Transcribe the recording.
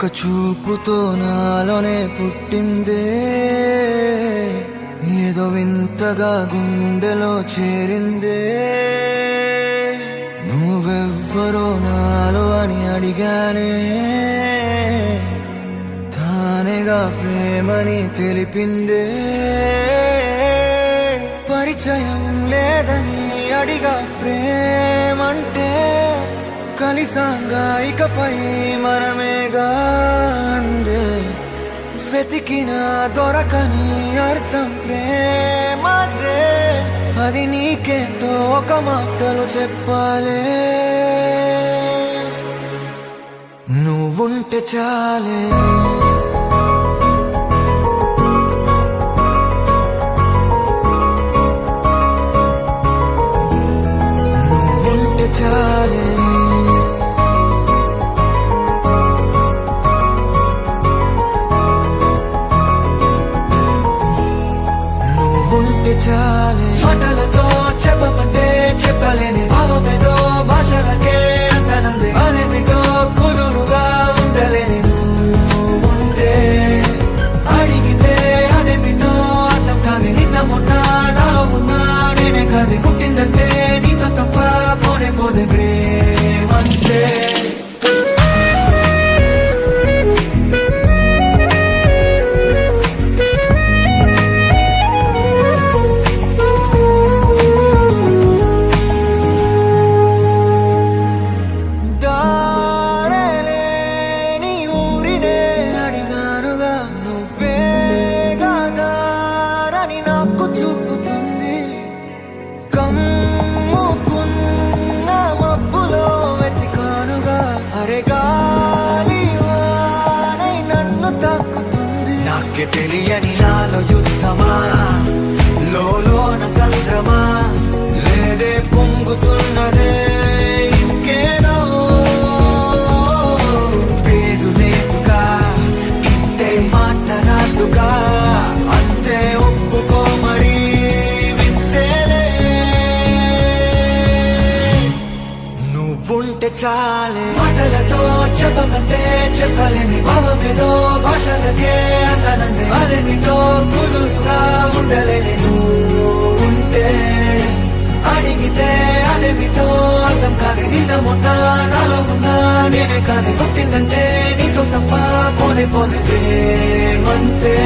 ఒక చూపుతో నాలోనే పుట్టిందే, ఏదో వింతగా గుండెలో చేరిందే. నువ్వెవ్వరో నాలో అని అడిగానే, తానేగా ప్రేమని తెలిపిందే. పరిచయం లేదని అడిగా ప్రేమంటే, కలిసాంగా ఇకపై మనమేగా అందే. వెతికిన దొరకని అర్థం ప్రేమదే, అది నీకేంటో ఒక మాటలు చెప్పాలే. నువ్వుంటే చాలే, నువ్వుంటే చాలే, నువ్వుంటే చాలే. మాటలతో చెప్పమంటే చెప్పలేని భావమేదో భాషలకే అందనంది. అదేమిటో కుదురుగా ఉండలేని నువ్వుంటే, అడిగితే అదేమిటో అర్థం కాదు. నిన్న మొన్న నాలో ఉన్నా నేనే కాదు. పుట్టిందంటే నీతో తప్ప పోనే పోదే ప్రేమంతే. నాకే తెలియని నాలో యుద్ధమా, లోన సంద్రమా, లేదే పొంగుతున్నదే ఇంకేదో. పేరు లేదుగా ఇంతే మాట్లాడుగా, అంతే ఒప్పుకో మరి వింతేలే. నువ్వుంటే చాలే. మాటలతో చెప్పమంటే చెప్పలేని భావమేదో భాషలకే అందనంది. అదేమిటో కుదురుగా ఉండలేని నువ్వుంటే, అడిగితే అదేమిటో అర్థం కాదు. నిన్న మొన్న నాలో ఉన్నా నేనే కాదు. పుట్టిందంటే నీతో తప్ప పోనే పోదే ప్రేమంతే.